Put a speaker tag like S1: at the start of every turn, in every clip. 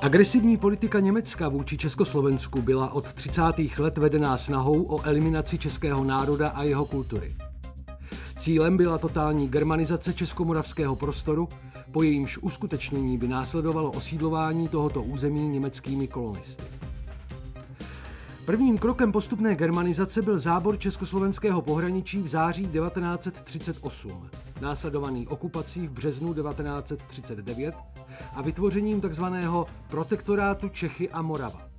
S1: Agresivní politika Německa vůči Československu byla od 30. let vedená snahou o eliminaci českého národa a jeho kultury. Cílem byla totální germanizace českomoravského prostoru, po jejímž uskutečnění by následovalo osídlování tohoto území německými kolonisty. Prvním krokem postupné germanizace byl zábor československého pohraničí v září 1938, následovaný okupací v březnu 1939 a vytvořením tzv. Protektorátu Čechy a Morava.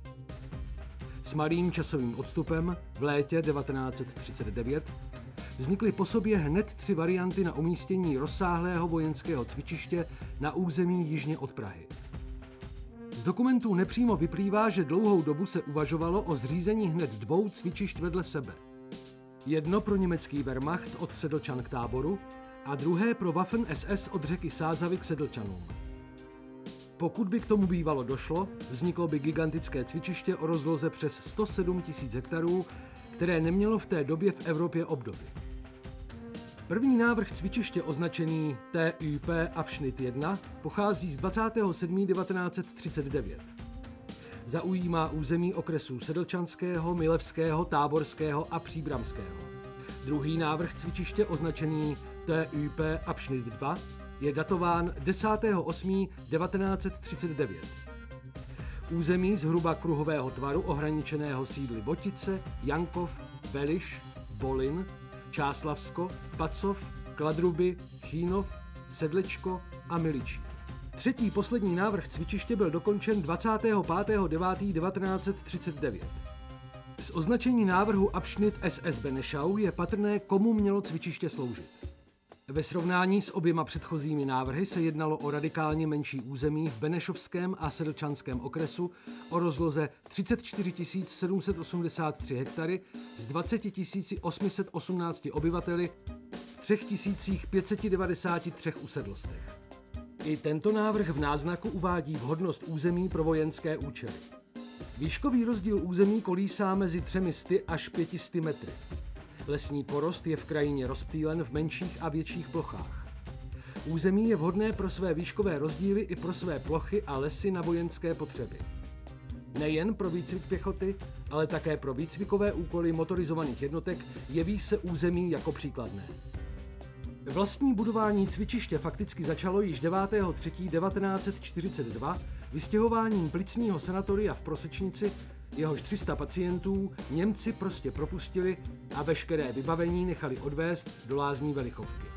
S1: S malým časovým odstupem v létě 1939 vznikly po sobě hned 3 varianty na umístění rozsáhlého vojenského cvičiště na území jižně od Prahy. Z dokumentů nepřímo vyplývá, že dlouhou dobu se uvažovalo o zřízení hned 2 cvičišť vedle sebe. Jedno pro německý Wehrmacht od Sedlčan k Táboru a druhé pro Waffen SS od řeky Sázavy k Sedlčanům. Pokud by k tomu bývalo došlo, vzniklo by gigantické cvičiště o rozloze přes 107 000 hektarů, které nemělo v té době v Evropě obdoby. První návrh cvičiště označený TÜP Abschnitt 1 pochází z 27. 1939. Zaujímá území okresů Sedlčanského, Milevského, Táborského a Příbramského. Druhý návrh cvičiště označený TÜP Abschnitt 2 je datován 10. 8. 1939. Území zhruba kruhového tvaru ohraničeného sídly Botice, Jankov, Beliš, Bolin, Čáslavsko, Pacov, Kladruby, Chýnov, Sedlečko a Miličí. Třetí poslední návrh cvičiště byl dokončen 25. 9. 1939. Z označení návrhu Abschnitt SS Benešau je patrné, komu mělo cvičiště sloužit. Ve srovnání s oběma předchozími návrhy se jednalo o radikálně menší území v Benešovském a Sedlčanském okresu o rozloze 34 783 hektary s 20 818 obyvateli v 3 593 usedlostech. I tento návrh v náznaku uvádí vhodnost území pro vojenské účely. Výškový rozdíl území kolísá mezi 300 až 500 metry. Lesní porost je v krajině rozptýlen v menších a větších plochách. Území je vhodné pro své výškové rozdíly i pro své plochy a lesy na vojenské potřeby. Nejen pro výcvik pěchoty, ale také pro výcvikové úkoly motorizovaných jednotek jeví se území jako příkladné. Vlastní budování cvičiště fakticky začalo již 9. 3. 1942 vystěhováním plicního sanatoria v Prosečnici, jehož 300 pacientů Němci prostě propustili a veškeré vybavení nechali odvést do lázní Velichovky.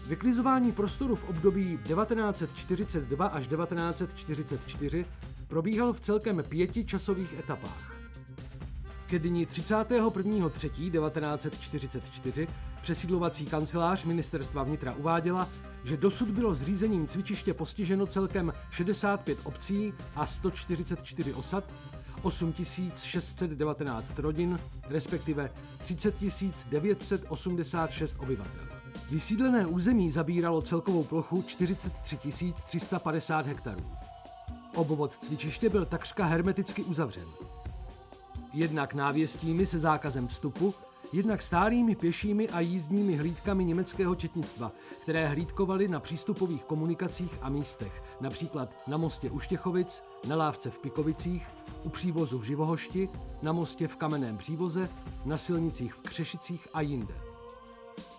S1: Vyklizování prostoru v období 1942 až 1944 probíhalo v celkem 5 časových etapách. Ke dni 31. 3. 1944 přesídlovací kancelář Ministerstva vnitra uváděla, že dosud bylo zřízením cvičiště postiženo celkem 65 obcí a 144 osad, 8 619 rodin, respektive 30 986 obyvatel. Vysídlené území zabíralo celkovou plochu 43 350 hektarů. Obvod cvičiště byl takřka hermeticky uzavřen. Jednak návěstími se zákazem vstupu, jednak stálými pěšími a jízdními hlídkami německého četnictva, které hlídkovaly na přístupových komunikacích a místech, například na mostě u Štěchovic, na lávce v Pikovicích, u přívozu v Živohošti, na mostě v Kamenném Přívoze, na silnicích v Křešicích a jinde.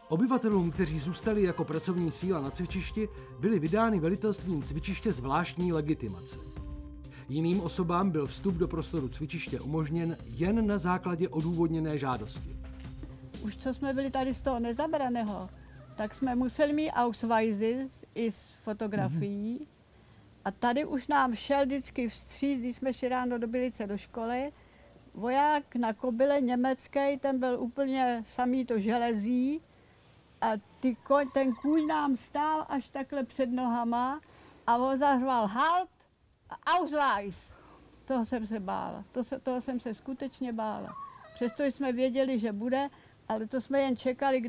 S1: Obyvatelům, kteří zůstali jako pracovní síla na cvičišti, byly vydány velitelstvím cvičiště zvláštní legitimace. Jiným osobám byl vstup do prostoru cvičiště umožněn jen na základě odůvodněné žádosti.
S2: Už co jsme byli tady z toho nezabraného, tak jsme museli mít Ausweisy i s fotografií. A tady už nám šel vždycky vstříc, když jsme šli ráno do Bilice do školy. Voják na kobyle německý, ten byl úplně samý to železí. A ten kůň nám stál až takhle před nohama a on zařval halt a Ausweis. Toho jsem se bála, toho jsem se skutečně bála. Přesto jsme věděli, že bude, ale to jsme jen čekali,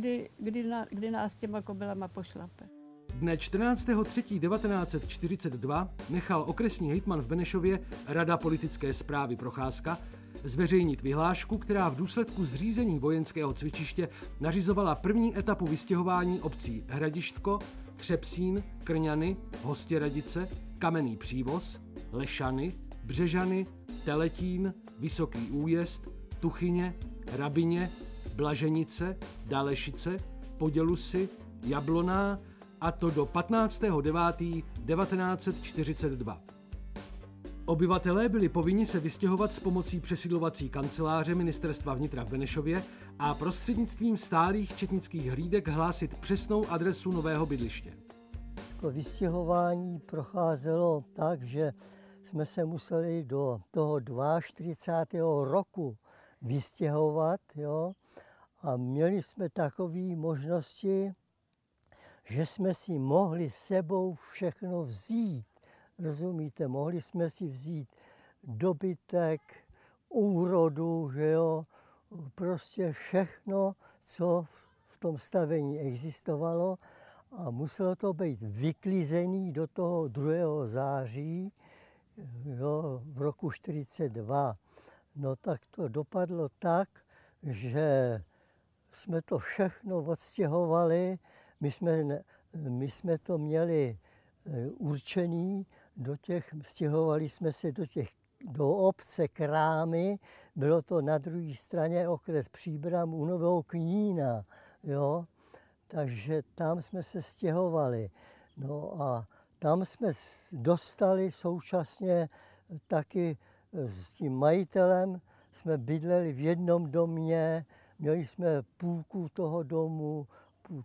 S2: kdy nás těma kobylama pošlape.
S1: Dne 14.3.1942 nechal okresní hejtman v Benešově, Rada politické správy Procházka, zveřejnit vyhlášku, která v důsledku zřízení vojenského cvičiště nařizovala první etapu vystěhování obcí Hradištko, Třepsín, Krňany, Hostěradice, Kamenný Přívoz, Lešany, Břežany, Teletín, Vysoký Újezd, Tuchyně, Rabině, Blaženice, Dalešice, Podělusy, Jabloná, a to do 15.9.1942. Obyvatelé byli povinni se vystěhovat s pomocí přesídlovací kanceláře Ministerstva vnitra v Benešově a prostřednictvím stálých četnických hlídek hlásit přesnou adresu nového bydliště.
S3: To vystěhování procházelo tak, že jsme se museli do toho 42. roku vystěhovat, jo, a měli jsme takové možnosti, že jsme si mohli s sebou všechno vzít. Rozumíte, mohli jsme si vzít dobytek, úrodu, že jo, prostě všechno, co v tom stavení existovalo, a muselo to být vyklizený do toho 2. září, jo, v roku 1942. No tak to dopadlo tak, že jsme to všechno odstěhovali. My jsme to měli určený stěhovali jsme se do obce Krámy, bylo to na druhé straně okres Příbram u Nového Knína, jo, takže tam jsme se stěhovali. No a tam jsme dostali současně taky s tím majitelem, jsme bydleli v jednom domě, měli jsme půlku toho domu,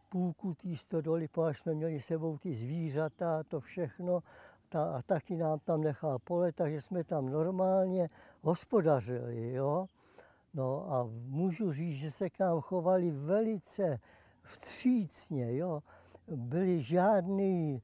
S3: půlku té stodoly, protože jsme měli sebou ty zvířata, to všechno, a taky nám tam nechal pole, takže jsme tam normálně hospodařili, jo. No a můžu říct, že se k nám chovali velice vstřícně, jo. Byly žádný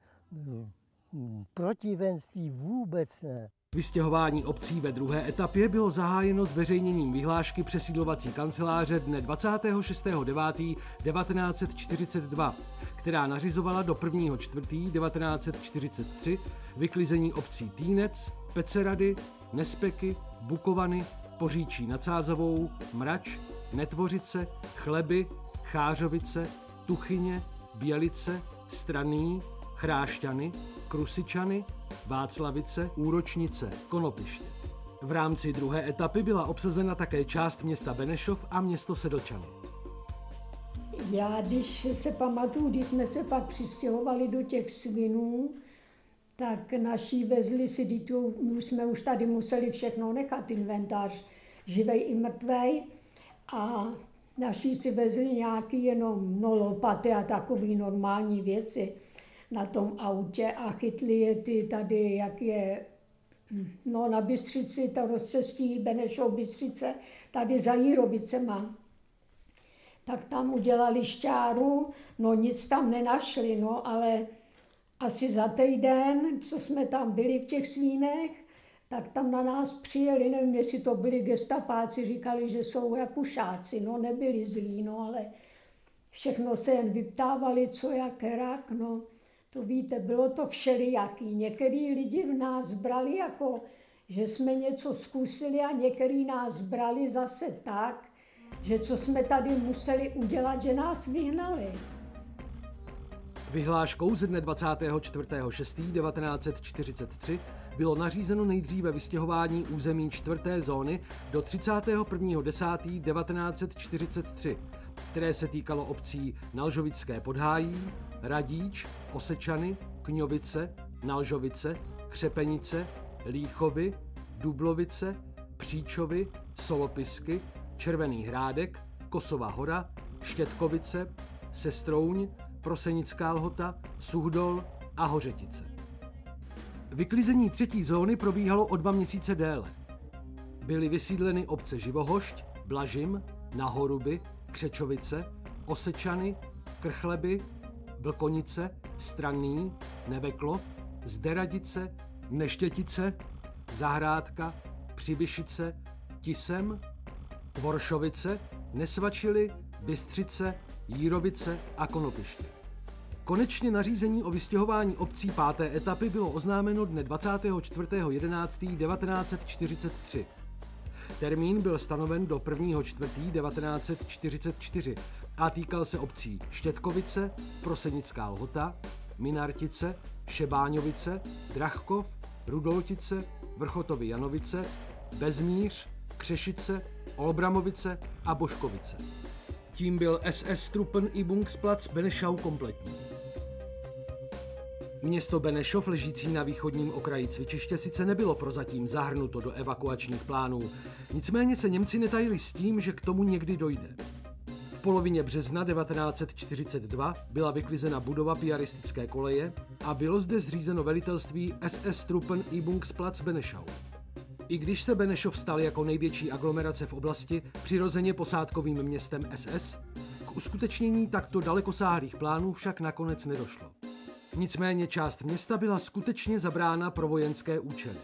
S3: protivenství, vůbec ne.
S1: Vystěhování obcí ve druhé etapě bylo zahájeno zveřejněním vyhlášky přesídlovací kanceláře dne 26.9.1942, která nařizovala do 1.4.1943 vyklizení obcí Týnec, Pecerady, Nespeky, Bukovany, Poříčí nad Sázavou, Mrač, Netvořice, Chleby, Chářovice, Tuchyně, Bělice, Straný, Chrášťany, Krusičany, Václavice, Úročnice, Konopiště. V rámci druhé etapy byla obsazena také část města Benešov a město Sedlčany.
S4: Já, když se pamatuju, když jsme se pak přistěhovali do těch Svinů, tak naši vezli si, my jsme už tady museli všechno nechat, inventář, živej i mrtvej, a naši si vezli nějaký jenom lopaty a takové normální věci na tom autě a chytli je ty tady, jak je, no na Bystřici, to rozcestí Benešov Bystřice, tady za Jírovicema. Tak tam udělali šťáru, no nic tam nenašli, no ale asi za týden, co jsme tam byli v těch Svínech, tak tam na nás přijeli, nevím, jestli to byli gestapáci, říkali, že jsou Rakušáci, no nebyli zlí, no ale všechno se jen vyptávali, co jak rak, no. To víte, bylo to všelijaký. Některý lidi v nás brali jako, že jsme něco zkusili, a některý nás brali zase tak, že co jsme tady museli udělat, že nás vyhnali.
S1: Vyhláškou ze dne 24.6.1943 bylo nařízeno nejdříve vystěhování území 4. zóny do 31.10.1943, které se týkalo obcí Nalžovické Podhájí, Radíč, Osečany, Kňovice, Nalžovice, Křepenice, Líchovy, Dublovice, Příčovy, Solopisky, Červený Hrádek, Kosova Hora, Štětkovice, Sestrouň, Prosenická Lhota, Suchdol a Hořetice. Vyklizení 3. zóny probíhalo o 2 měsíce déle. Byly vysídleny obce Živohošť, Blažim, Nahoruby, Křečovice, Osečany, Krchleby, Vlkonice, Stranný, Neveklov, Zderadice, Neštětice, Zahrádka, Přibyšice, Tisem, Tvoršovice, Nesvačily, Bystřice, Jírovice a Konopiště. Konečně nařízení o vystěhování obcí 5. etapy bylo oznámeno dne 24.11.1943. Termín byl stanoven do 1.4.1944 a týkal se obcí Štětkovice, Prosenická Lhota, Minartice, Šebáňovice, Drachkov, Rudoltice, Vrchotovy Janovice, Bezmíř, Křešice, Olbramovice a Boškovice. Tím byl SS-Truppenübungsplatz Benešov kompletní. Město Benešov, ležící na východním okraji cvičiště, sice nebylo prozatím zahrnuto do evakuačních plánů, nicméně se Němci netajili s tím, že k tomu někdy dojde. V polovině března 1942 byla vyklizena budova piaristické koleje a bylo zde zřízeno velitelství SS-Truppenübungsplatz Benešov. I když se Benešov stal jako největší aglomerace v oblasti přirozeně posádkovým městem SS, k uskutečnění takto dalekosáhlých plánů však nakonec nedošlo. Nicméně část města byla skutečně zabrána pro vojenské účely.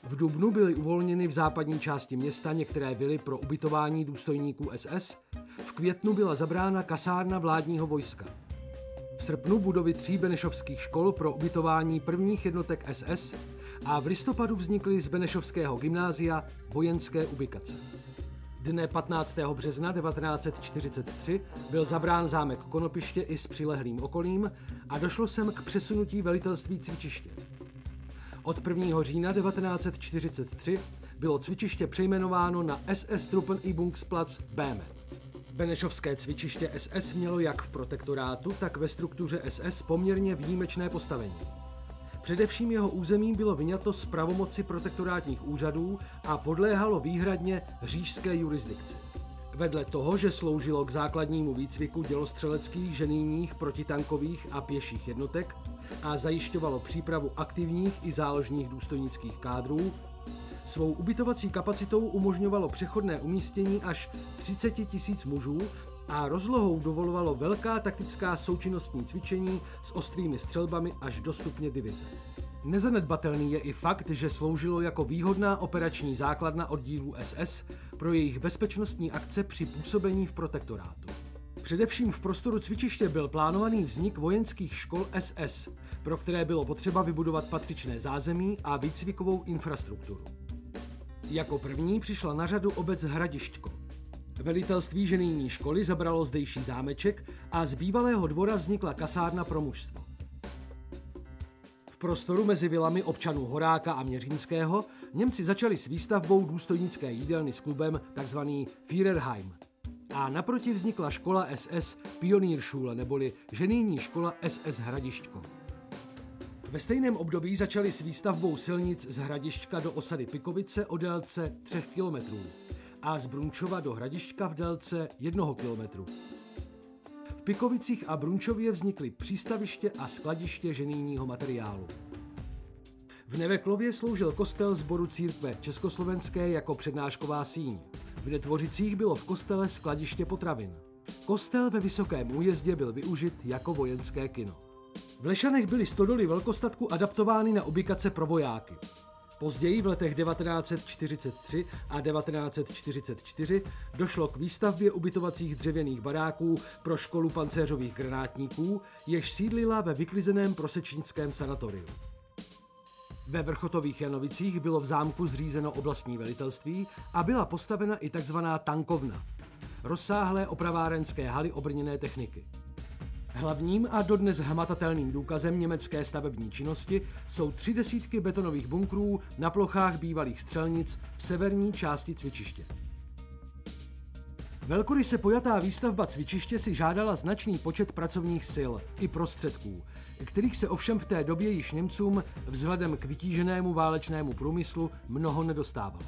S1: V dubnu byly uvolněny v západní části města některé vily pro ubytování důstojníků SS, v květnu byla zabrána kasárna vládního vojska. V srpnu budovy 3 benešovských škol pro ubytování prvních jednotek SS a v listopadu vznikly z benešovského gymnázia vojenské ubikace. Dne 15. března 1943 byl zabrán zámek Konopiště i s přilehlým okolím a došlo sem k přesunutí velitelství cvičiště. Od 1. října 1943 bylo cvičiště přejmenováno na SS-Truppenübungsplatz Béme. Benešovské cvičiště SS mělo jak v protektorátu, tak ve struktuře SS poměrně výjimečné postavení. Především jeho území bylo vyňato z pravomoci protektorátních úřadů a podléhalo výhradně říšské jurisdikci. Vedle toho, že sloužilo k základnímu výcviku dělostřeleckých, ženijních, protitankových a pěších jednotek a zajišťovalo přípravu aktivních i záložních důstojnických kádrů, svou ubytovací kapacitou umožňovalo přechodné umístění až 30 000 mužů a rozlohou dovolovalo velká taktická součinnostní cvičení s ostrými střelbami až do stupně divize. Nezanedbatelný je i fakt, že sloužilo jako výhodná operační základna oddílů SS pro jejich bezpečnostní akce při působení v protektorátu. Především v prostoru cvičiště byl plánovaný vznik vojenských škol SS, pro které bylo potřeba vybudovat patřičné zázemí a výcvikovou infrastrukturu. Jako první přišla na řadu obec Hradišťko. Velitelství ženijní školy zabralo zdejší zámeček a z bývalého dvora vznikla kasárna pro mužstvo. V prostoru mezi vilami občanů Horáka a Měřínského Němci začali s výstavbou důstojnické jídelny s klubem tzv. Führerheim. A naproti vznikla škola SS Pionierschule neboli ženijní škola SS Hradišťko. Ve stejném období začali s výstavbou silnic z Hradišťka do osady Pikovice o délce 3 kilometrů a z Brunčova do Hradišťka v délce 1 kilometru. V Pikovicích a Brunčově vznikly přístaviště a skladiště ženijního materiálu. V Neveklově sloužil kostel sboru církve československé jako přednášková síň. V Netvořicích bylo v kostele skladiště potravin. Kostel ve Vysokém Újezdě byl využit jako vojenské kino. V Lešanech byly stodoly velkostatku adaptovány na ubikace pro vojáky. Později v letech 1943 a 1944 došlo k výstavbě ubytovacích dřevěných baráků pro školu pancéřových granátníků, jež sídlila ve vyklizeném prosečnickém sanatoriu. Ve Vrchotových Janovicích bylo v zámku zřízeno oblastní velitelství a byla postavena i tzv. Tankovna, rozsáhlé opravárenské haly obrněné techniky. Hlavním a dodnes hmatatelným důkazem německé stavební činnosti jsou 30 betonových bunkrů na plochách bývalých střelnic v severní části cvičiště. Velkoryse pojatá výstavba cvičiště si žádala značný počet pracovních sil i prostředků, kterých se ovšem v té době již Němcům vzhledem k vytíženému válečnému průmyslu mnoho nedostávalo.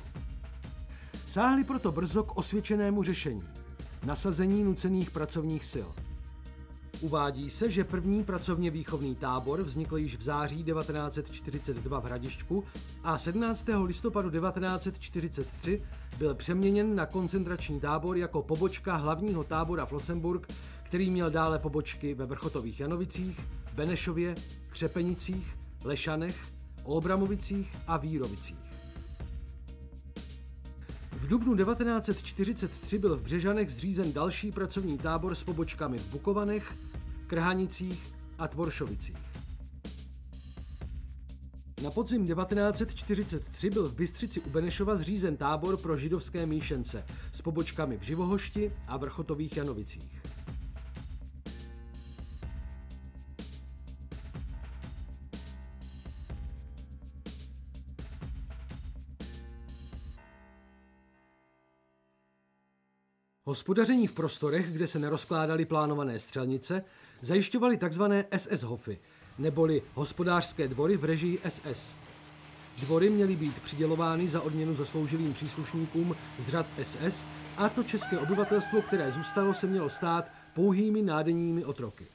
S1: Sáhli proto brzo k osvědčenému řešení – nasazení nucených pracovních sil. Uvádí se, že první pracovně výchovný tábor vznikl již v září 1942 v Hradišťku a 17. listopadu 1943 byl přeměněn na koncentrační tábor jako pobočka hlavního tábora Flossenburg, který měl dále pobočky ve Vrchotových Janovicích, Benešově, Křepenicích, Lešanech, Olbramovicích a Vírovicích. V dubnu 1943 byl v Břežanech zřízen další pracovní tábor s pobočkami v Bukovanech, Krhanicích a Tvoršovicích. Na podzim 1943 byl v Bystřici u Benešova zřízen tábor pro židovské míšence s pobočkami v Živohošti a Vrchotových Janovicích. Hospodaření v prostorech, kde se nerozkládaly plánované střelnice, zajišťovaly tzv. SS-hofy, neboli hospodářské dvory v režii SS. Dvory měly být přidělovány za odměnu zasloužilým příslušníkům z řad SS a to české obyvatelstvo, které zůstalo, se mělo stát pouhými nádenními otroky.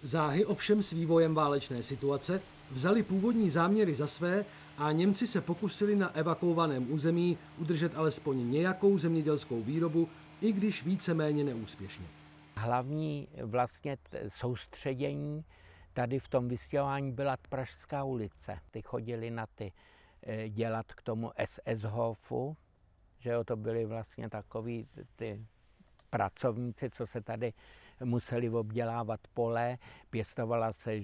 S1: Záhy ovšem s vývojem válečné situace vzali původní záměry za své a Němci se pokusili na evakuovaném území udržet alespoň nějakou zemědělskou výrobu, i když víceméně neúspěšně.
S5: Hlavní vlastně soustředění tady v tom vysílání byla Pražská ulice. Ty chodili na ty dělat k tomu SS-hofu, že jo, to byli vlastně takový ty pracovníci, co se tady museli obdělávat pole, pěstovala se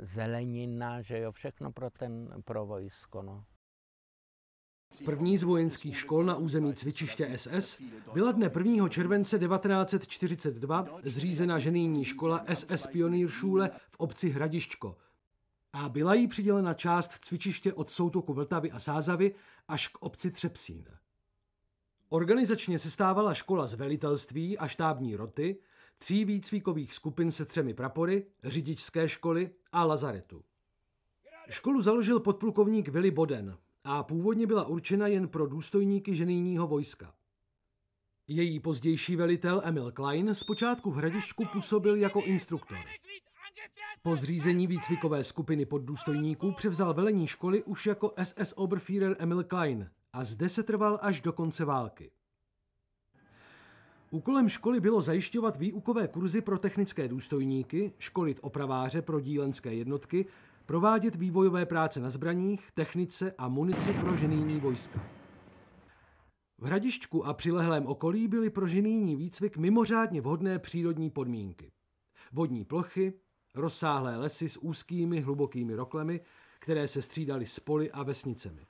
S5: zelenina, že jo, všechno pro vojsko, no.
S1: První z vojenských škol na území cvičiště SS byla dne 1. července 1942 zřízena ženijní škola SS Pionýrschule v obci Hradišťko a byla jí přidělena část cvičiště od soutoku Vltavy a Sázavy až k obci Třepsín. Organizačně sestávala škola z velitelství a štábní roty, 3 výcvikových skupin se 3 prapory, řidičské školy a lazaretu. Školu založil podplukovník Willy Boden a původně byla určena jen pro důstojníky ženijního vojska. Její pozdější velitel Emil Klein zpočátku v Hradišťku působil jako instruktor. Po zřízení výcvikové skupiny poddůstojníků převzal velení školy už jako SS Oberführer Emil Klein a zde se trval až do konce války. Úkolem školy bylo zajišťovat výukové kurzy pro technické důstojníky, školit opraváře pro dílenské jednotky, provádět vývojové práce na zbraních, technice a munici pro ženijní vojska. V Hradišťku a přilehlém okolí byly pro ženijní výcvik mimořádně vhodné přírodní podmínky. Vodní plochy, rozsáhlé lesy s úzkými, hlubokými roklemi, které se střídaly s poli a vesnicemi.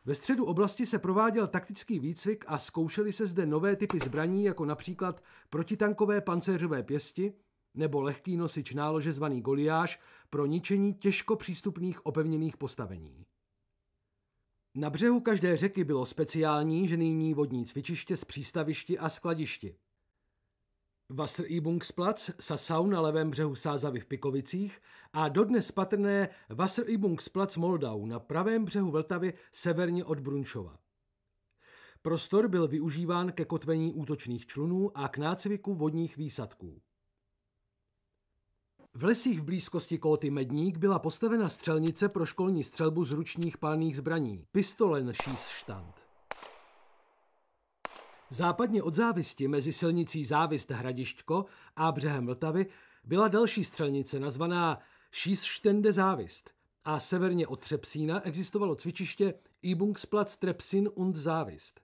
S1: Ve středu oblasti se prováděl taktický výcvik a zkoušely se zde nové typy zbraní, jako například protitankové pancéřové pěsti nebo lehký nosič nálože zvaný Goliáš pro ničení těžko přístupných opevněných postavení. Na břehu každé řeky bylo speciální ženijní vodní cvičiště s přístavišti a skladišti. Wasserübungsplatz Sassau na levém břehu Sázavy v Pikovicích a dodnes patrné Wasserübungsplatz Moldau na pravém břehu Vltavy severně od Brunšova. Prostor byl využíván ke kotvení útočných člunů a k nácviku vodních výsadků. V lesích v blízkosti Kóty Medník byla postavena střelnice pro školní střelbu z ručních palných zbraní, Pistolenschießstand. Západně od Závisti mezi silnicí Závist-Hradišťko a břehem Vltavy byla další střelnice nazvaná Schießstände Závist a severně od Třepsína existovalo cvičiště Übungsplatz Trepsin und Závist.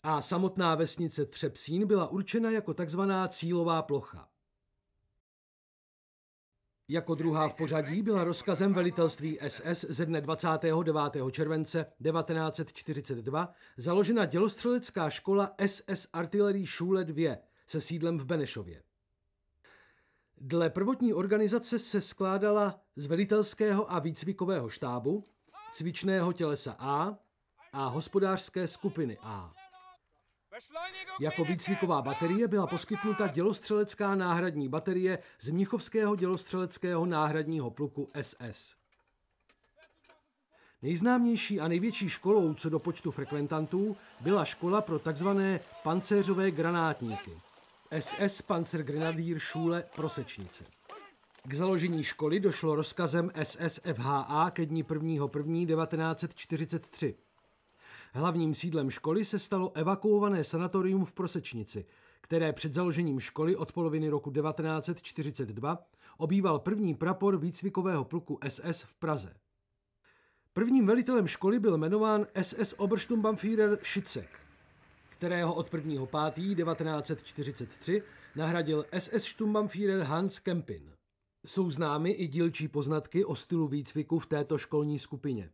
S1: A samotná vesnice Třepsín byla určena jako takzvaná cílová plocha. Jako druhá v pořadí byla rozkazem velitelství SS ze dne 29. července 1942 založena dělostřelecká škola SS Artillerieschule 2 se sídlem v Benešově. Dle prvotní organizace se skládala z velitelského a výcvikového štábu, cvičného tělesa a hospodářské skupiny A. Jako výcviková baterie byla poskytnuta dělostřelecká náhradní baterie z Mnichovského dělostřeleckého náhradního pluku SS. Nejznámější a největší školou co do počtu frekventantů byla škola pro takzvané pancéřové granátníky, SS Panzergrenadierschule Prosečnice. K založení školy došlo rozkazem SS FHA ke dni 1.1.1943. Hlavním sídlem školy se stalo evakuované sanatorium v Prosečnici, které před založením školy od poloviny roku 1942 obýval první prapor výcvikového pluku SS v Praze. Prvním velitelem školy byl jmenován SS Obersturmbannführer Schitzek. kterého od 1.5.1943 nahradil SS Sturmbannführer Hans Kempin. Jsou známy i dílčí poznatky o stylu výcviku v této školní skupině.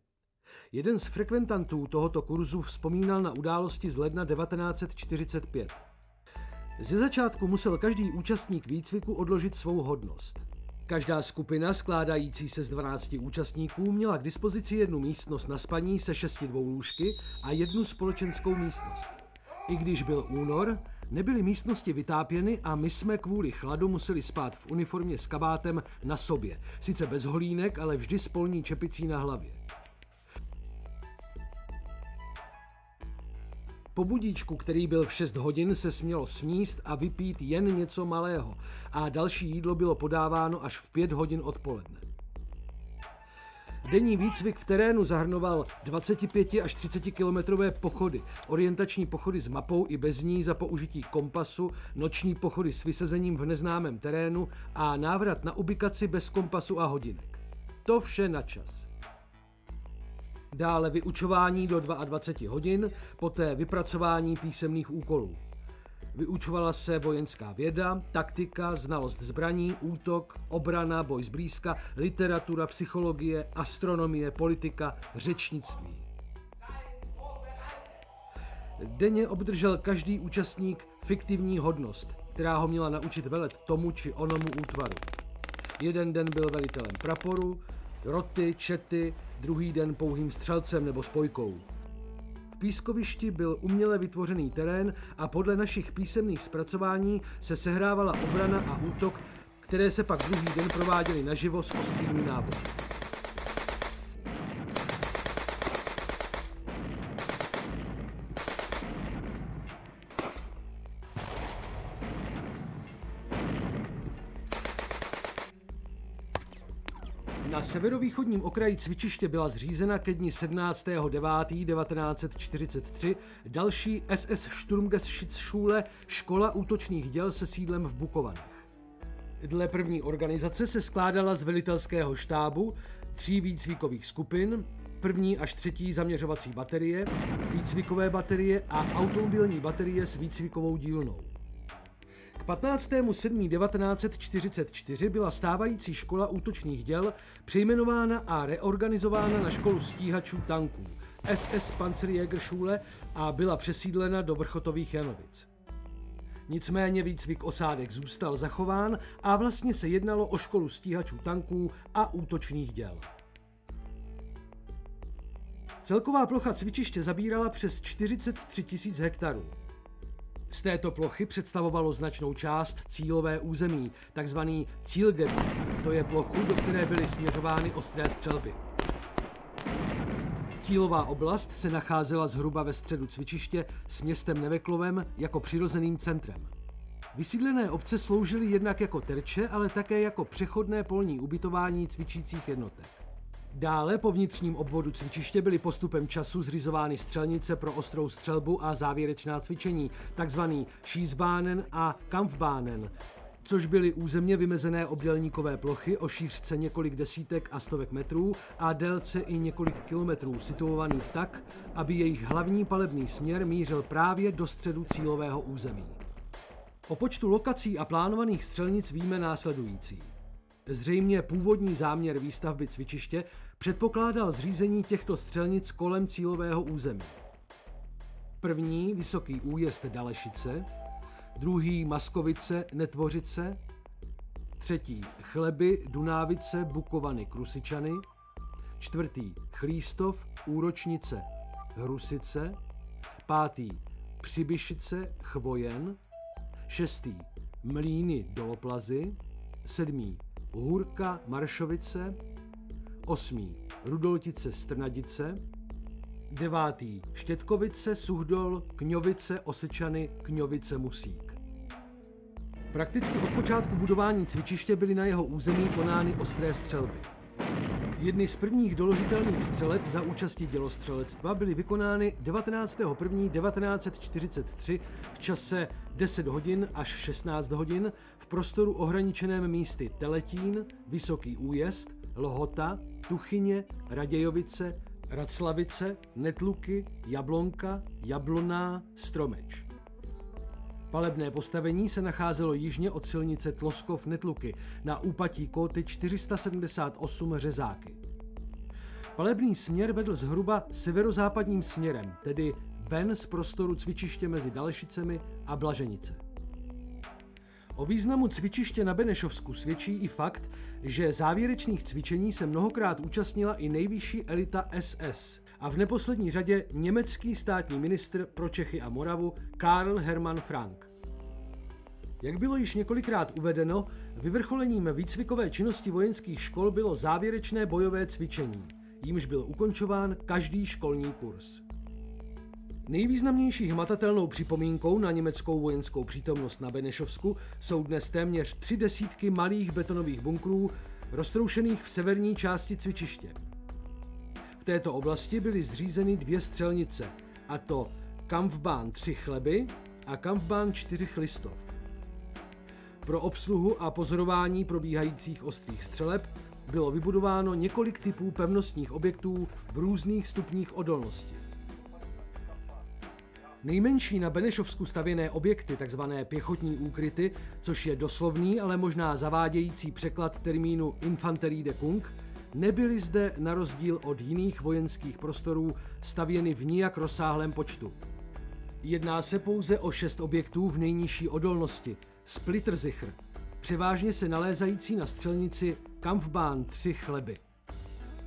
S1: Jeden z frekventantů tohoto kurzu vzpomínal na události z ledna 1945. Ze začátku musel každý účastník výcviku odložit svou hodnost. Každá skupina skládající se z 12 účastníků měla k dispozici jednu místnost na spaní se 6 dvoulůžky a jednu společenskou místnost. I když byl únor, nebyly místnosti vytápěny a my jsme kvůli chladu museli spát v uniformě s kabátem na sobě. Sice bez holínek, ale vždy s polní čepicí na hlavě. Po budíčku, který byl v 6 hodin, se smělo sníst a vypít jen něco malého a další jídlo bylo podáváno až v 5 hodin odpoledne. Denní výcvik v terénu zahrnoval 25 až 30 kilometrové pochody, orientační pochody s mapou i bez ní za použití kompasu, noční pochody s vysezením v neznámém terénu a návrat na ubikaci bez kompasu a hodinek. To vše na čas. Dále vyučování do 22 hodin, poté vypracování písemných úkolů. Vyučovala se vojenská věda, taktika, znalost zbraní, útok, obrana, boj zblízka, literatura, psychologie, astronomie, politika, řečnictví. Denně obdržel každý účastník fiktivní hodnost, která ho měla naučit velet tomu či onomu útvaru. Jeden den byl velitelem praporu, roty, čety, druhý den pouhým střelcem nebo spojkou. V pískovišti byl uměle vytvořený terén a podle našich písemných zpracování se sehrávala obrana a útok, které se pak druhý den prováděly naživo s ostrými náboji. Na severovýchodním okraji cvičiště byla zřízena ke dni 17.9.1943 další SS Sturmgeschützschule, škola útočných děl se sídlem v Bukovanech. Dle první organizace se skládala z velitelského štábu, 3 výcvikových skupin, 1. až 3. zaměřovací baterie, výcvikové baterie a automobilní baterie s výcvikovou dílnou. K 15.7.1944 byla stávající škola útočných děl přejmenována a reorganizována na školu stíhačů tanků SS Panzerjägerschule a byla přesídlena do Vrchotových Janovic. Nicméně výcvik osádek zůstal zachován a vlastně se jednalo o školu stíhačů tanků a útočných děl. Celková plocha cvičiště zabírala přes 43 000 hektarů. Z této plochy představovalo značnou část cílové území, takzvaný Zielgebiet, to je plochu, do které byly směřovány ostré střelby. Cílová oblast se nacházela zhruba ve středu cvičiště s městem Neveklovem jako přirozeným centrem. Vysídlené obce sloužily jednak jako terče, ale také jako přechodné polní ubytování cvičících jednotek. Dále po vnitřním obvodu cvičiště byly postupem času zřizovány střelnice pro ostrou střelbu a závěrečná cvičení, takzvaný Schießbahnen a Kampfbahnen, což byly územně vymezené obdélníkové plochy o šířce několik desítek a stovek metrů a délce i několik kilometrů, situovaných tak, aby jejich hlavní palebný směr mířil právě do středu cílového území. O počtu lokací a plánovaných střelnic víme následující. Zřejmě původní záměr výstavby cvičiště předpokládal zřízení těchto střelnic kolem cílového území. První Vysoký Újezd Dalešice, druhý Maskovice Netvořice, třetí Chleby Dunávice Bukovany Krusičany, čtvrtý Chlístov Úročnice Hrusice, pátý Přibyšice Chvojen, šestý Mlýny Doloplazy, sedmý Hůrka Maršovice, 8. Rudoltice Strnadice, 9. Štětkovice Suchdol Kňovice Osečany Kňovice Musík. Prakticky od počátku budování cvičiště byly na jeho území konány ostré střelby. Jedny z prvních doložitelných střeleb za účasti dělostřelectva byly vykonány 19.1.1943 v čase 10 hodin až 16 hodin v prostoru ohraničeném místy Teletín, Vysoký Újezd, Lhota, Tuchyně, Radějovice, Raclavice, Netluky, Jablonka, Jabloná, Stromeč. Palebné postavení se nacházelo jižně od silnice Tloskov-Netluky na úpatí kóty 478 Řezáky. Palebný směr vedl zhruba severozápadním směrem, tedy ven z prostoru cvičiště mezi Dalešicemi a Blaženice. O významu cvičiště na Benešovsku svědčí i fakt, že závěrečných cvičení se mnohokrát účastnila i nejvyšší elita SS a v neposlední řadě německý státní ministr pro Čechy a Moravu Karl Hermann Frank. Jak bylo již několikrát uvedeno, vyvrcholením výcvikové činnosti vojenských škol bylo závěrečné bojové cvičení, jímž byl ukončován každý školní kurz. Nejvýznamnější hmatatelnou připomínkou na německou vojenskou přítomnost na Benešovsku jsou dnes téměř 3 desítky malých betonových bunkrů roztroušených v severní části cvičiště. V této oblasti byly zřízeny 2 střelnice, a to Kampfbahn 3 Chleby a Kampfbahn 4 Chlistov. Pro obsluhu a pozorování probíhajících ostrých střeleb bylo vybudováno několik typů pevnostních objektů v různých stupních odolnosti. Nejmenší na Benešovsku stavěné objekty, takzvané pěchotní úkryty, což je doslovný, ale možná zavádějící překlad termínu Infanterie-Deckung, nebyly zde na rozdíl od jiných vojenských prostorů stavěny v nijak rozsáhlém počtu. Jedná se pouze o 6 objektů v nejnižší odolnosti, Splittersicher, převážně se nalézající na střelnici Kampfbahn 3 Chleby.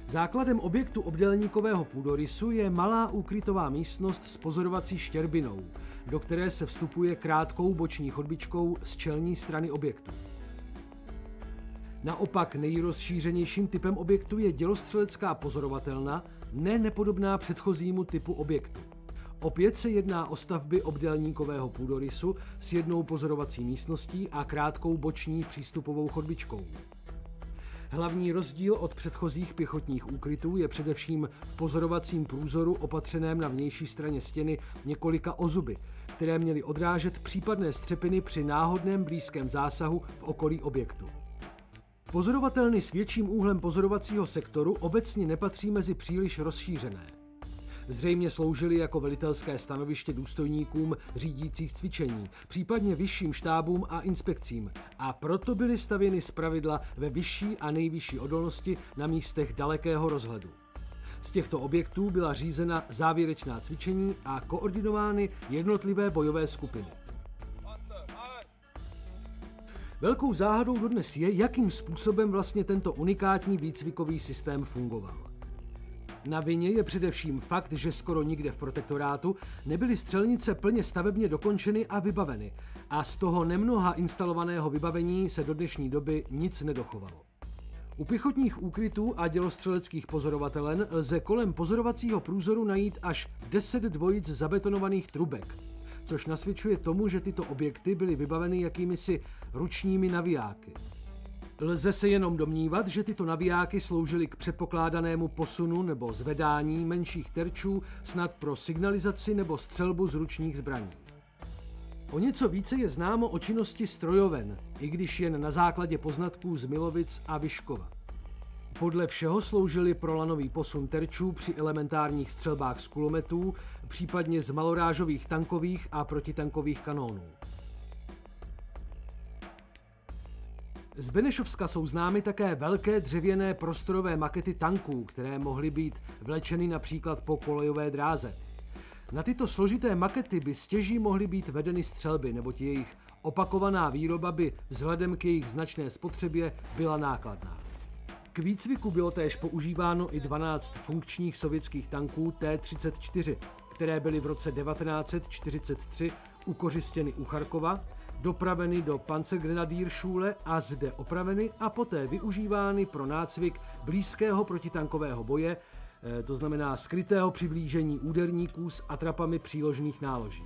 S1: Základem objektu obdélníkového půdorysu je malá úkrytová místnost s pozorovací štěrbinou, do které se vstupuje krátkou boční chodbičkou z čelní strany objektu. Naopak nejrozšířenějším typem objektu je dělostřelecká pozorovatelna, nepodobná předchozímu typu objektu. Opět se jedná o stavby obdélníkového půdorysu s jednou pozorovací místností a krátkou boční přístupovou chodbičkou. Hlavní rozdíl od předchozích pěchotních úkrytů je především v pozorovacím průzoru opatřeném na vnější straně stěny několika ozuby, které měly odrážet případné střepiny při náhodném blízkém zásahu v okolí objektu. Pozorovatelny s větším úhlem pozorovacího sektoru obecně nepatří mezi příliš rozšířené. Zřejmě sloužily jako velitelské stanoviště důstojníkům řídících cvičení, případně vyšším štábům a inspekcím, a proto byly stavěny zpravidla ve vyšší a nejvyšší odolnosti na místech dalekého rozhledu. Z těchto objektů byla řízena závěrečná cvičení a koordinovány jednotlivé bojové skupiny. Velkou záhadou dodnes je, jakým způsobem vlastně tento unikátní výcvikový systém fungoval. Na vině je především fakt, že skoro nikde v protektorátu nebyly střelnice plně stavebně dokončeny a vybaveny a z toho nemnoha instalovaného vybavení se do dnešní doby nic nedochovalo. U pěchotních úkrytů a dělostřeleckých pozorovatelen lze kolem pozorovacího průzoru najít až 10 dvojic zabetonovaných trubek, což nasvědčuje tomu, že tyto objekty byly vybaveny jakýmisi ručními navijáky. Lze se jenom domnívat, že tyto navijáky sloužily k předpokládanému posunu nebo zvedání menších terčů snad pro signalizaci nebo střelbu z ručních zbraní. O něco více je známo o činnosti strojoven, i když jen na základě poznatků z Milovic a Vyškova. Podle všeho sloužily pro lanový posun terčů při elementárních střelbách z kulometů, případně z malorážových tankových a protitankových kanónů. Z Benešovska jsou známy také velké dřevěné prostorové makety tanků, které mohly být vlečeny například po kolejové dráze. Na tyto složité makety by stěží mohly být vedeny střelby, neboť jejich opakovaná výroba by vzhledem k jejich značné spotřebě byla nákladná. K výcviku bylo též používáno i 12 funkčních sovětských tanků T-34, které byly v roce 1943 ukořistěny u Charkova, dopraveny do Panzergrenadierschule a zde opraveny a poté využívány pro nácvik blízkého protitankového boje, to znamená skrytého přiblížení úderníků s atrapami příložných náloží.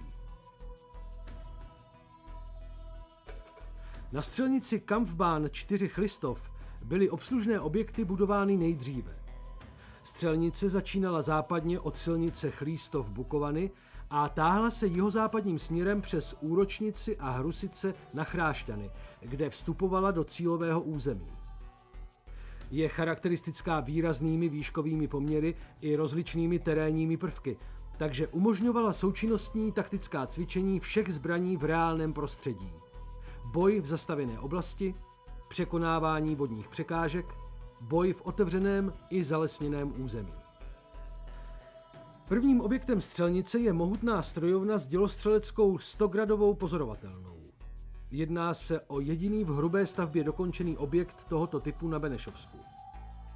S1: Na střelnici Kampfbahn 4 Chlistov byly obslužné objekty budovány nejdříve. Střelnice začínala západně od silnice Chlístov-Bukovany a táhla se jihozápadním směrem přes Úročnici a Hrusice na Chrášťany, kde vstupovala do cílového území. Je charakteristická výraznými výškovými poměry i rozličnými terénními prvky, takže umožňovala součinnostní taktická cvičení všech zbraní v reálném prostředí. Boj v zastavěné oblasti, překonávání vodních překážek, boj v otevřeném i zalesněném území. Prvním objektem střelnice je mohutná strojovna s dělostřeleckou 100gradovou pozorovatelnou. Jedná se o jediný v hrubé stavbě dokončený objekt tohoto typu na Benešovsku.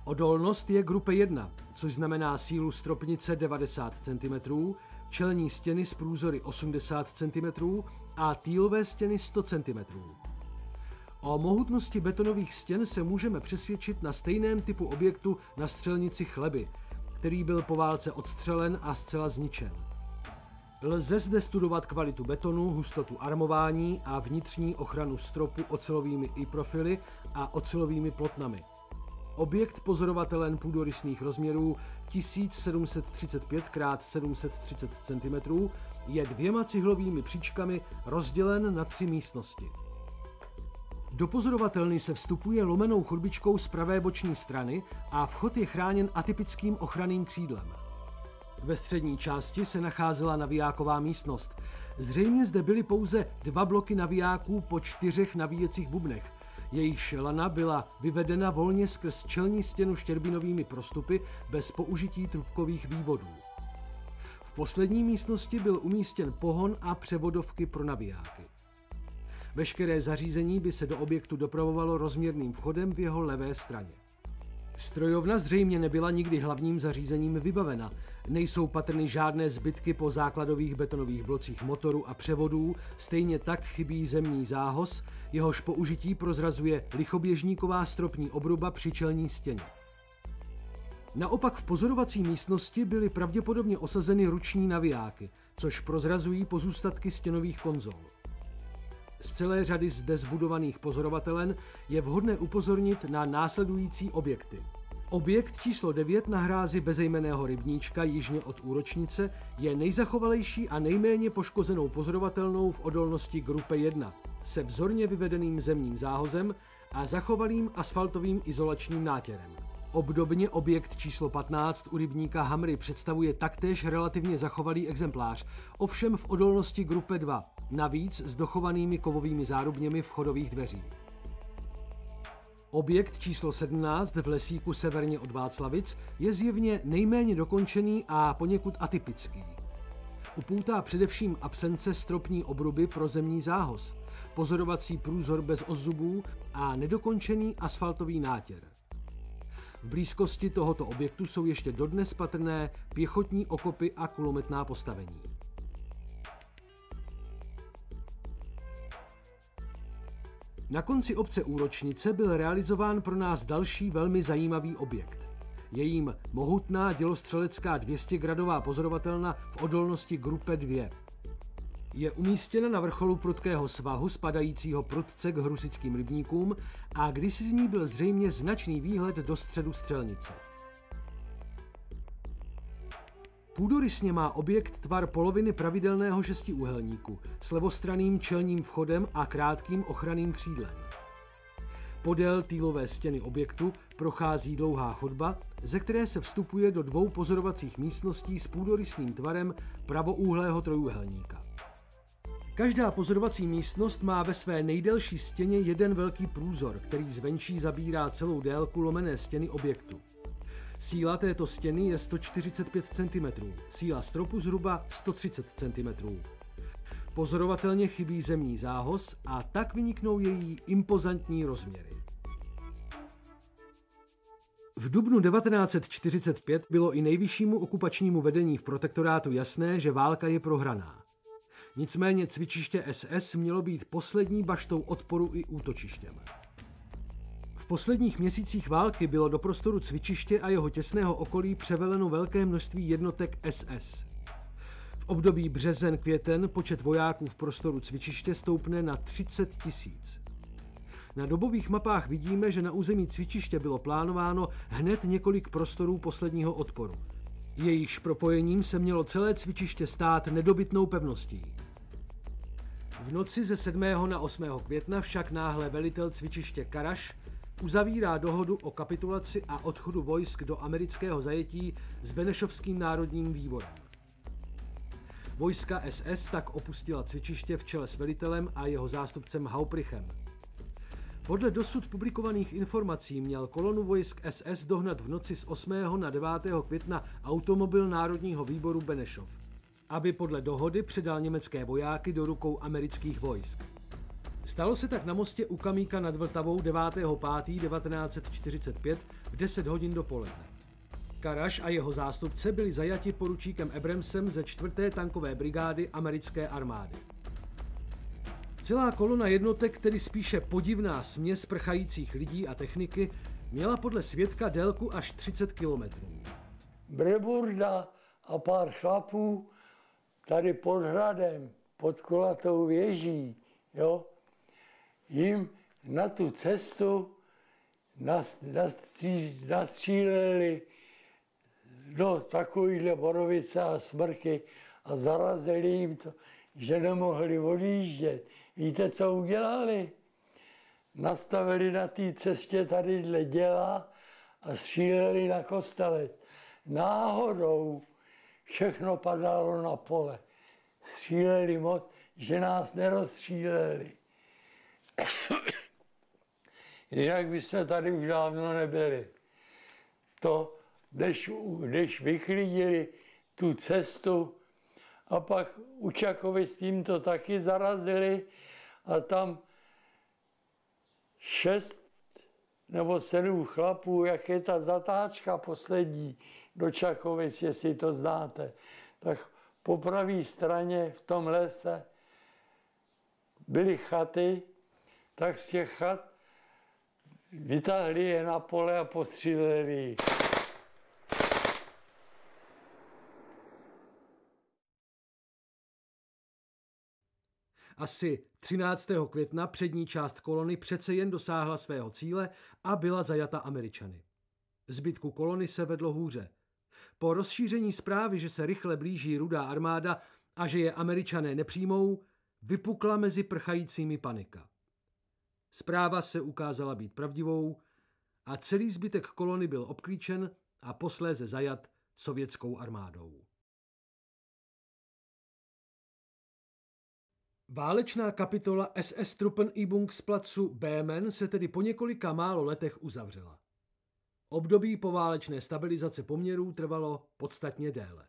S1: Odolnost je grupe 1, což znamená sílu stropnice 90 cm, čelní stěny s průzory 80 cm a týlové stěny 100 cm. O mohutnosti betonových stěn se můžeme přesvědčit na stejném typu objektu na střelnici Chleby, který byl po válce odstřelen a zcela zničen. Lze zde studovat kvalitu betonu, hustotu armování a vnitřní ochranu stropu ocelovými i-profily a ocelovými plotnami. Objekt pozorovatelen půdorysných rozměrů 1735 x 730 cm je 2 cihlovými příčkami rozdělen na 3 místnosti. Do pozorovatelny se vstupuje lomenou chodbičkou z pravé boční strany a vchod je chráněn atypickým ochranným křídlem. Ve střední části se nacházela navijáková místnost. Zřejmě zde byly pouze 2 bloky navijáků po 4 navíjecích bubnech. Jejichž lana byla vyvedena volně skrz čelní stěnu štěrbinovými prostupy bez použití trubkových vývodů. V poslední místnosti byl umístěn pohon a převodovky pro navijáky. Veškeré zařízení by se do objektu dopravovalo rozměrným vchodem v jeho levé straně. Strojovna zřejmě nebyla nikdy hlavním zařízením vybavena. Nejsou patrny žádné zbytky po základových betonových blocích motoru a převodů, stejně tak chybí zemní zához, jehož použití prozrazuje lichoběžníková stropní obruba při čelní stěně. Naopak v pozorovací místnosti byly pravděpodobně osazeny ruční navijáky, což prozrazují pozůstatky stěnových konzol. Z celé řady zde zbudovaných pozorovatelen je vhodné upozornit na následující objekty. Objekt číslo 9 na hrázi bezejmenného rybníčka jižně od úročnice je nejzachovalejší a nejméně poškozenou pozorovatelnou v odolnosti grupe 1 se vzorně vyvedeným zemním záhozem a zachovalým asfaltovým izolačním nátěrem. Obdobně objekt číslo 15 u rybníka Hamry představuje taktéž relativně zachovalý exemplář, ovšem v odolnosti grupe 2, navíc s dochovanými kovovými zárubněmi vchodových dveří. Objekt číslo 17 v lesíku severně od Václavic je zjevně nejméně dokončený a poněkud atypický. Upoutá především absence stropní obruby pro zemní zához, pozorovací průzor bez ozzubů a nedokončený asfaltový nátěr. V blízkosti tohoto objektu jsou ještě dodnes patrné pěchotní okopy a kulometná postavení. Na konci obce Úročnice byl realizován pro nás další velmi zajímavý objekt. Je jím mohutná dělostřelecká 200gradová pozorovatelna v odolnosti grupe 2. Je umístěna na vrcholu prudkého svahu spadajícího prudce k hrusickým rybníkům a kdysi z ní byl zřejmě značný výhled do středu střelnice. Půdorysně má objekt tvar poloviny pravidelného šestiúhelníku s levostranným čelním vchodem a krátkým ochranným křídlem. Podél týlové stěny objektu prochází dlouhá chodba, ze které se vstupuje do 2 pozorovacích místností s půdorysným tvarem pravoúhlého trojúhelníka. Každá pozorovací místnost má ve své nejdelší stěně jeden velký průzor, který zvenčí zabírá celou délku lomené stěny objektu. Síla této stěny je 145 cm, síla stropu zhruba 130 cm. Pozorovatelně chybí zemní zához a tak vyniknou její impozantní rozměry. V dubnu 1945 bylo i nejvyššímu okupačnímu vedení v protektorátu jasné, že válka je prohraná. Nicméně cvičiště SS mělo být poslední baštou odporu i útočištěm. V posledních měsících války bylo do prostoru cvičiště a jeho těsného okolí převeleno velké množství jednotek SS. V období březen-květen počet vojáků v prostoru cvičiště stoupne na 30 000. Na dobových mapách vidíme, že na území cvičiště bylo plánováno hned několik prostorů posledního odporu. Jejichž propojením se mělo celé cvičiště stát nedobytnou pevností. V noci ze 7. na 8. května však náhle velitel cvičiště Karaš uzavírá dohodu o kapitulaci a odchodu vojsk do amerického zajetí s Benešovským národním výborem. Vojska SS tak opustila cvičiště v čele s velitelem a jeho zástupcem Hauprichem. Podle dosud publikovaných informací měl kolonu vojsk SS dohnat v noci z 8. na 9. května automobil Národního výboru Benešov, aby podle dohody předal německé vojáky do rukou amerických vojsk. Stalo se tak na mostě u Kamíka nad Vltavou 9.5.1945 v 10 hodin dopoledne. Karaš a jeho zástupce byli zajati poručíkem Abramsem ze 4. tankové brigády americké armády. Celá kolona jednotek, tedy spíše podivná směs prchajících lidí a techniky, měla podle svědka délku až 30 kilometrů.
S6: Breburda a pár chlapů tady pod hradem, pod kulatou věží, jo, jim na tu cestu nastříleli do takovýhle borovice a smrky a zarazili jim to, že nemohli odjíždět. Víte, co udělali? Nastavili na té cestě tadyhle děla a stříleli na Kostelec. Náhodou všechno padalo na pole. Stříleli moc, že nás nerozstříleli. Jinak bychom tady už dávno nebyli. To, když vyklidili tu cestu a pak Učakovi s tím to taky zarazili a tam 6 nebo 7 chlapů, jak je ta zatáčka poslední do Čakovic, jestli to znáte, tak po pravé straně v tom lese byly chaty, tak z těch chat vytáhli je na pole a postříleli.
S1: Asi 13. května přední část kolony přece jen dosáhla svého cíle a byla zajata Američany. Zbytku kolony se vedlo hůře. Po rozšíření zprávy, že se rychle blíží Rudá armáda a že je Američané nepřijmou, vypukla mezi prchajícími panika. Zpráva se ukázala být pravdivou a celý zbytek kolony byl obklíčen a posléze zajat sovětskou armádou. Válečná kapitola SS Truppenübungsplatzů Böhmen se tedy po několika málo letech uzavřela. Období poválečné stabilizace poměrů trvalo podstatně déle.